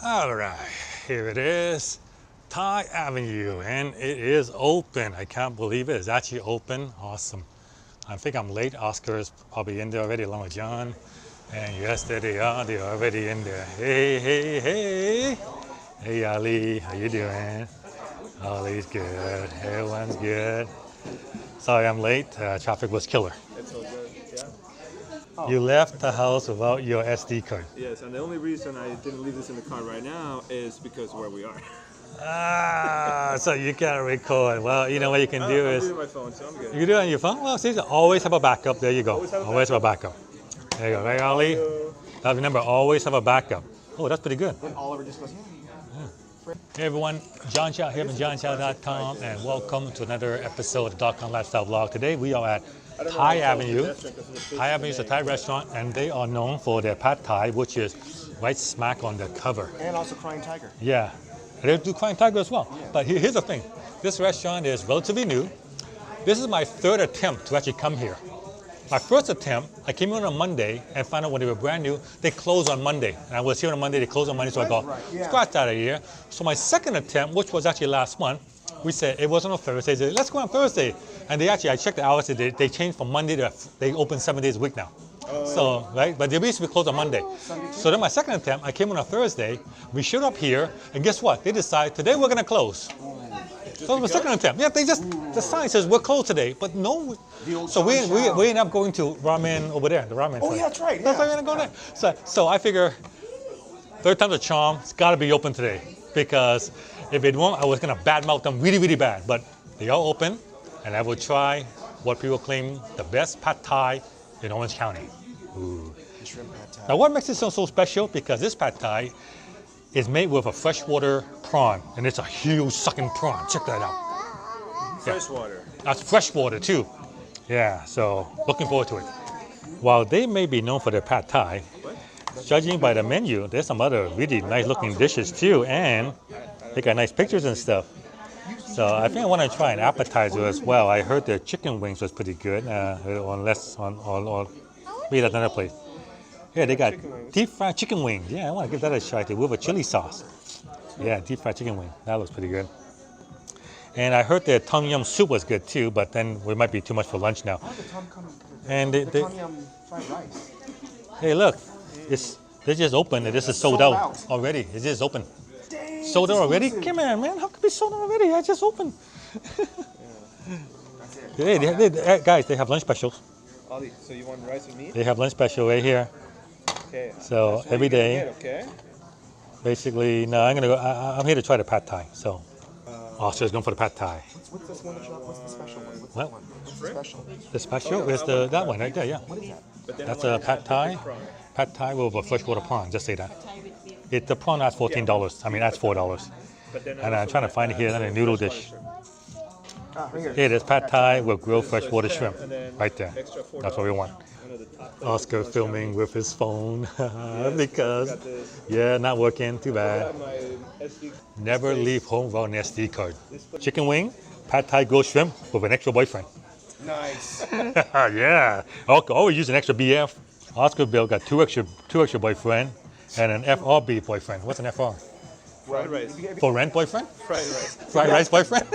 All right, here it is, Thai Avenue, and it is open. I can't believe it. It's actually open. Awesome. I think I'm late. Oscar is probably in there already along with John. And yes, there they are. They're already in there. Hey, hey, hey. Hey, Ali. How you doing? Ali's good. Everyone's good. Sorry I'm late. Traffic was killer. It's all good, yeah? You left the house without your SD card. Yes, and the only reason I didn't leave this in the car right now is because where we are. So you can't record. Well, you know what you can do I'm is... doing my phone, so I'm good. You can do it on your phone? Well, see, always have a backup. There you go. Always have a backup. There you go. Right, Ali? Now remember, always have a backup. Oh, that's pretty good. When Oliver just goes, Hey everyone, John Chow here from johnchow.com, and welcome to another episode of .com Lifestyle Vlog. Today we are at Thai Avenue. Thai Avenue is a Thai restaurant, and they are known for their pad Thai, which is right smack on the cover. and also Crying Tiger. Yeah, they do Crying Tiger as well. But here's the thing, this restaurant is relatively new. This is my third attempt to actually come here. My first attempt, I came in on a Monday and found out when they were brand new, they closed on Monday. And I was here on a Monday, they closed on Monday, so I got scratched out of here. So my second attempt, which was actually last month, we said it wasn't on Thursday, they said, let's go on Thursday. And they actually, I checked the hours, they changed from Monday to, they open 7 days a week now. So, right, but they used to be closed on Monday. So then my second attempt, I came on a Thursday, we showed up here, and guess what? They decided, today we're gonna close. So it was the second attempt. Yeah, they just, the sign says we're closed today, but no. So we ended up going to ramen over there, the ramen. Oh, yeah, that's right. That's why we're gonna go there. So I figure, third time's a charm, it's gotta be open today. Because if it won't, I was gonna badmouth them really, really bad. But they are open, and I will try what people claim the best pad Thai in Orange County. Ooh. Shrimp pad Thai. Now what makes it so special? Because this pad Thai is made with a freshwater prawn, and it's a huge sucking prawn. Check that out. Freshwater. That's freshwater too. Yeah, so looking forward to it. While they may be known for their pad Thai, judging by the menu, there's some other really nice looking dishes too, and they got nice pictures and stuff. So I think I want to try an appetizer as well. I heard their chicken wings was pretty good, or maybe that's another place. Yeah, they got deep fried chicken wings. Yeah, I want to give that a try too, with a chili sauce. Yeah, deep fried chicken wing. That looks pretty good. And I heard their tom yum soup was good too, but then it might be too much for lunch now. And the tom yum fried rice. Hey, look, they just opened and this is sold out already. It's just open. Dang, sold out already? Come on, man. How could it be sold out already? I just opened. Hey, guys, they have lunch specials. Ollie, so you want rice with meat? They have lunch special right here. Okay. So every day, okay? basically, no, I'm gonna go. I'm here to try the pad Thai. So, Oscar's going for the pad Thai. What's this one? What's the special one? What's What? that one? What's the special? The special is that one right there. Yeah, What is that? that's a pad Thai. Pad Thai with a freshwater prawn. Just say that. The prawn that's $14. I mean, that's $4. And I'm trying to find it here. And a noodle dish. Right here. Here it is, pad Thai with grilled freshwater shrimp. Right there. That's what we want. Oscar filming with his phone because, yeah, not working. Too bad. Never leave home without an SD card. Chicken wing, pad Thai grilled shrimp with an extra boyfriend. Nice. Yeah. Okay, always use an extra BF. Oscar Bill got two extra boyfriend and an FRB boyfriend. What's an FR? Fried rice. For rent boyfriend? Fried rice. Fried rice boyfriend?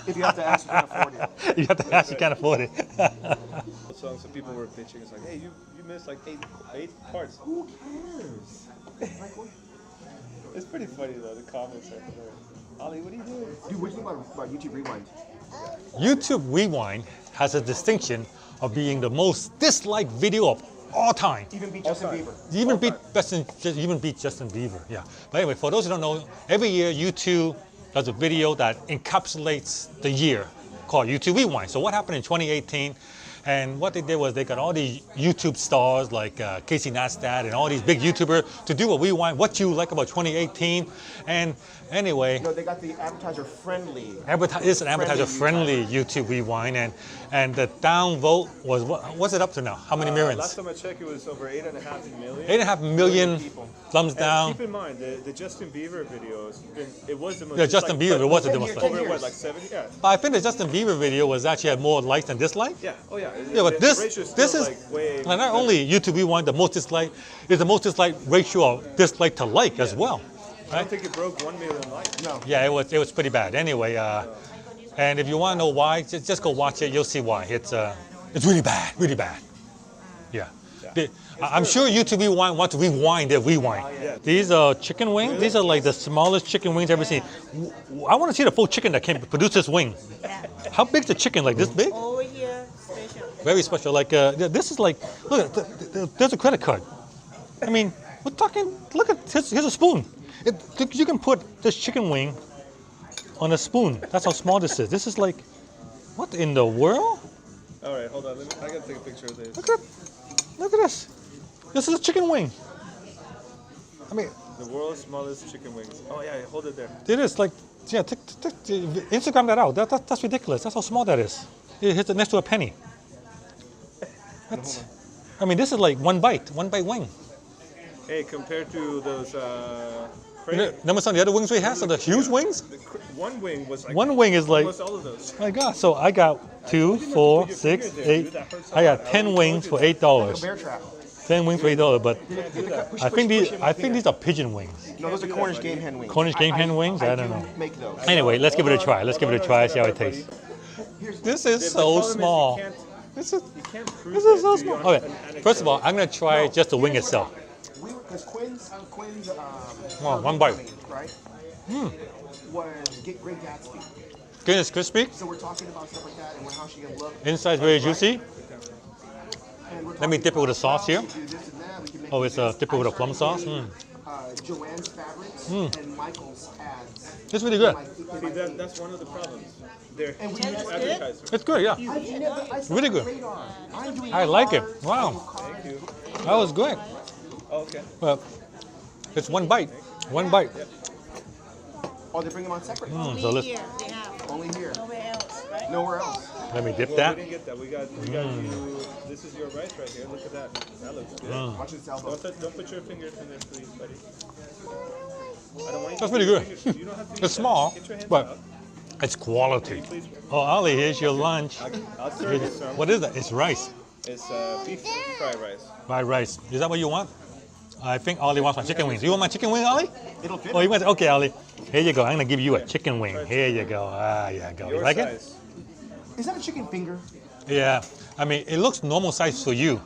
If you have to ask, you can't afford it. You have to ask, you can't afford it. So people were bitching. It's like, hey, you missed like eight parts. Who cares? It's pretty funny though. The comments are hilarious. Ollie, what are you doing? Dude, what do you think about YouTube Rewind? YouTube Rewind has a distinction of being the most disliked video of all time. Even beat Justin Bieber. Even beat Justin Bieber, yeah. But anyway, for those who don't know, every year YouTube does a video that encapsulates the year called YouTube Rewind. So what happened in 2018? And what they did was they got all these YouTube stars like Casey Neistat and all these big YouTubers to do a rewind, what you like about 2018. And anyway, No, they got the advertiser-friendly. it's an advertiser-friendly YouTube Rewind, and the downvote was, what's it up to now? How many millions? Last time I checked, it was over 8.5 million. 8.5 million people. thumbs down. Keep in mind, the Justin Bieber videos, it was the most. Yeah, Justin Bieber was the most. Over what, like 70? Yeah. But I think the Justin Bieber video was actually had more likes than dislikes. Yeah. Oh yeah. Yeah, but The this ratio's is still, like, way not only YouTube Rewind, the most disliked is the most disliked ratio of dislike to like as well. I don't think it broke 1 million likes. No. Yeah, it was pretty bad. Anyway, and if you want to know why, just go watch it. You'll see why. It's really bad, really bad. Yeah. I'm sure YouTube Rewind want to rewind their rewind. Yeah. These are chicken wings. These are like the smallest chicken wings I've ever seen. I want to see the full chicken that can produce this wing. How big's the chicken? Like this big? Over here, special. Very special. Like this is like, look, there's a credit card. I mean, we're talking. Look at here's a spoon. You can put this chicken wing on a spoon. That's how small this is. This is like, what in the world? All right, hold on. I gotta take a picture of this. Look at this. This is a chicken wing. I mean, The world's smallest chicken wings. Oh yeah, hold it there. it is like, yeah. Instagram that out. That's ridiculous. That's how small that is. It hits it next to a penny. I mean, this is like one bite wing. Hey, compared to those Remember some of the other wings we had? Some of the huge wings? one wing was like One wing is like, almost all of those. my God. So I got 2, 4, 6, 8. I got 10 wings for A $8. bear trap. 10 wings for $8. But Push, I think push him with these are pigeon wings. No, those are Cornish game hen wings. Cornish game hen wings? I don't do know. make those. Anyway, let's give it a try. Let's give it a try. See how it tastes. This is so small. This is so small. Okay, first of all, I'm gonna try just the wing itself. Because Quinn's Oh, one bite. right? Was Get Great Gatsby. Skin is crispy. So we're talking about stuff like that and how she can look. Inside's very juicy. And we're Let me talking dip it with a about sauce here. how she do this and that. We can make Oh, it's this. dip it with a I plum started sauce. getting, Joanne's Fabrics and Michael's ads. It's really good. See, that's one of the problems. They're And we huge use advertisers. It's good, yeah. Really good. I like it. Wow, Thank you. that was good. Oh, okay. Well, it's one bite. One bite. Oh, they bring them on separate. Only so let's- here they have. Only here. Nowhere else, right? Nowhere else. Let me dip Well, that. we didn't get that. We got you. This is your rice right here. Look at that. That looks good. Watch this elbow. Don't put your fingers in there, please, buddy. I don't want you That's to pretty put your good. fingers- You don't have to use It's that. small, Get your hands but out. it's quality. Please. Oh, Ali, here's your lunch. I'll serve you some. What is that? It's rice. It's beef fried rice. Fried rice. Is that what you want? I think Ali wants my chicken wings. You want my chicken wing, Ali? It'll fit. Oh, you want? Okay, Ali. Here you go. I'm gonna give you a chicken wing. Here you go. Ah, yeah, go. You Your like it? size. Is that a chicken finger? Yeah. I mean, it looks normal size for you.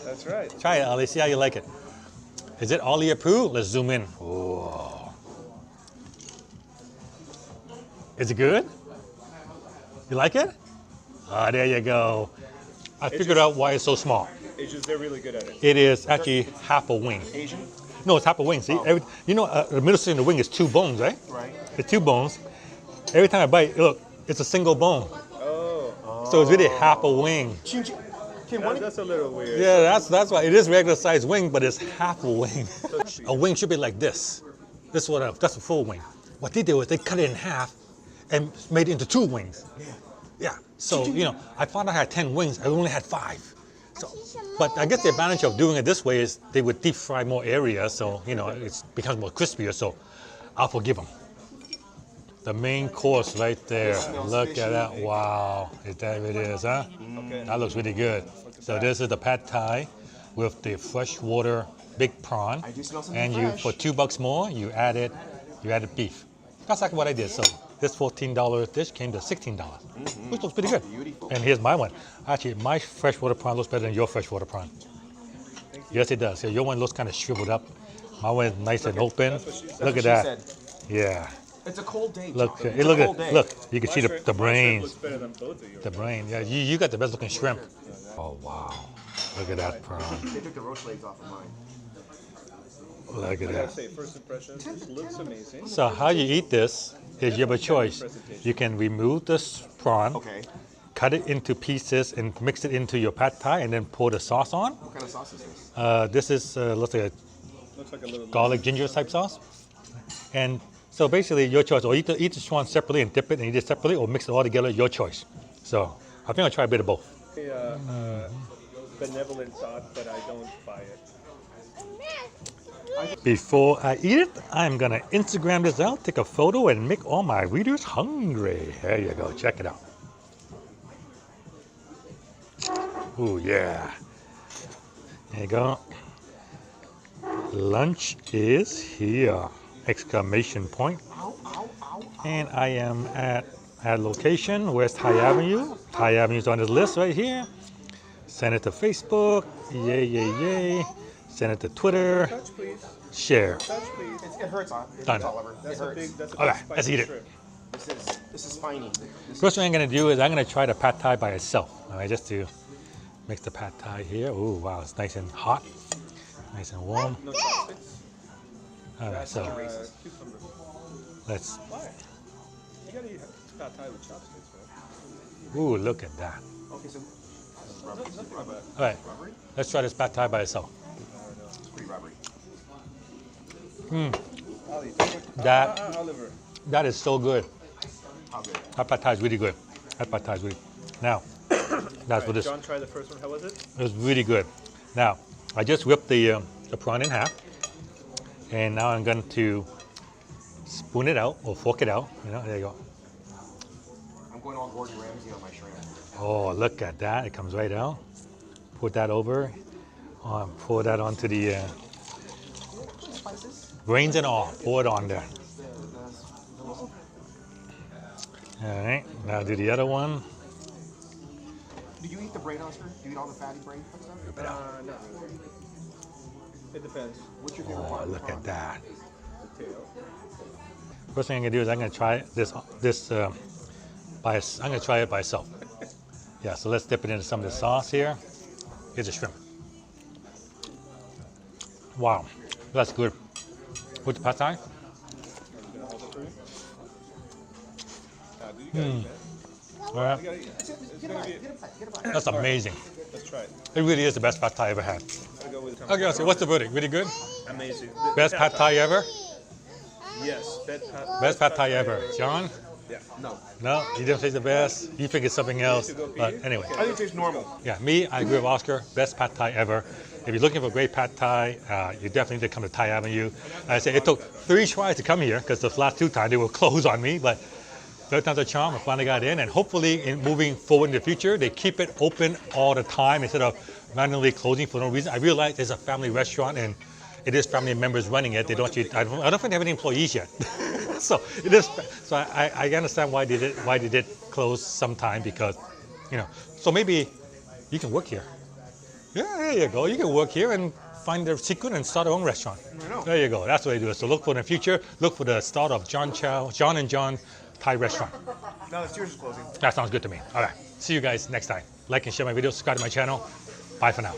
That's right. Try it, Ali. See how you like it. Is it Ali approved? Let's zoom in. Whoa. Is it good? You like it? Ah, there you go. I figured out why it's so small. It's just they're really good at it. It is actually half a wing. Asian? No, it's half a wing. See, you know, the middle section of the wing is 2 bones, right? Right. It's 2 bones. Every time I bite, look, it's a single bone. Oh, So it's really half a wing. Chin chin. Can one that's a little weird. Yeah, that's why it is regular size wing, but it's half a wing. A wing should be like this. That's a full wing. What they did was they cut it in half and made it into 2 wings. Yeah. So you know, I found out I had 10 wings. I only had 5. So, but I guess the advantage of doing it this way is they would deep fry more area, so you know it becomes more crispier. So I'll forgive them. The main course right there. Look at that. Wow. Is that it is, huh? Okay. That looks really good. So this is the pad thai with the freshwater big prawn. I do smell something And fresh. for $2 more, you added beef. That's like what I did. So this $14 dish came to $16, which looks pretty good. Beautiful. And here's my one. Actually, my freshwater prawn looks better than your freshwater prawn. Yes, it does. So your one looks kind of shriveled up. My one is nice and open. Look at that. Said. Yeah. It's a cold day. Look, John. it It's a look cold at day. look. You can see My the shrimp looks brains. better than both of yours. The brain. Yeah, you got the best looking shrimp. Oh wow. Look at that prawn. They took the roach legs off of mine. Look at I gotta that. say, first impressions, this looks amazing. So how you eat this is you have a choice. You can remove this prawn, Okay. cut it into pieces, and mix it into your pad thai, and then pour the sauce on. What kind of sauce is this? This is looks like a Looks like a little. garlic ginger type sauce. And so basically your choice, or eat the prawn separately and dip it and eat it separately, or mix it all together, your choice. So I think I'll try a bit of both. Benevolent thought, but I don't buy it. Before I eat it, I'm gonna Instagram this out, take a photo, and make all my readers hungry. There you go, check it out. Ooh, yeah. There you go. Lunch is here. exclamation point. Ow, ow, ow, ow. And I am at location. Where's Thai Avenue? Thai Avenue's on this list right here. Send it to Facebook. Yay, yay, yay. Send it to Twitter. Touch, please. Share. Touch, please. It hurts, Done. Oliver. It That's a hurts. big. That's a big Alright, spicy let's eat it. shrimp. This is spiny. First thing I'm gonna do is I'm gonna try the pad thai by itself. All right, just to mix the pad thai here. Oh wow, it's nice and hot, nice and warm. No chopsticks. All right, so Cucumber. let's. Why? You gotta eat pad thai with chopsticks, man. Ooh, look at that. Okay, so Nothing about it. All right, rubbery? let's try this pad thai by itself. It's pretty rubbery. I'll eat That Oliver. that is so good. How good? That pad thai is really good. That pad thai is really. Now, that's what this. John tried the first one. How was it? It was really good. Now, I just whipped the prawn in half, and now I'm going to spoon it out or fork it out. You know, there you go. I'm going all Gordon Ramsay on my shrimp. Oh, look at that. It comes right out. Put that over. Pour that onto the Spices? grains and all. Pour it on there. All right. Now do the other one. Do you eat the brain, Oscar? Do you eat all the fatty brain stuff? No. It depends. What's your favorite Oh, part? look at that. The tail. First thing I'm gonna do is I'm gonna try I'm gonna try it by itself. Yeah. So let's dip it into some of the sauce here. Here's the shrimp. Wow, that's good. With the pad thai. I'm gonna hold it for you. Dude, you gotta eat, man. All right. You gotta eat. It's gonna be. That's amazing. Let's try it. It really is the best pad thai I ever had. I'll go with Okay, so what's the verdict? Really good? amazing. Best pad thai ever? Yes. Best pad thai ever. John? Yeah. No. No, you didn't say the best. You think it's something else. But anyway, I think it tastes normal. yeah, me, I agree with Oscar. Best pad thai ever. If you're looking for great pad thai, you definitely need to come to Thai Avenue. Like I say it took 3 tries to come here because the last 2 times they were closed on me, but third time's a charm. I finally got in, and hopefully, in moving forward in the future, they keep it open all the time instead of randomly closing for no reason. I realize there's a family restaurant and it is family members running it. They don't. I don't think they have any employees yet. So it is. So I understand why they did close sometime because, you know. So maybe you can work here. Yeah, there you go. You can work here and find the secret and start your own restaurant. There you go. That's what they do. So look for in the future. Look for the start of John and John Thai restaurant. No, the Cheers is closing. That sounds good to me. All right. See you guys next time. Like and share my video. Subscribe to my channel. Bye for now.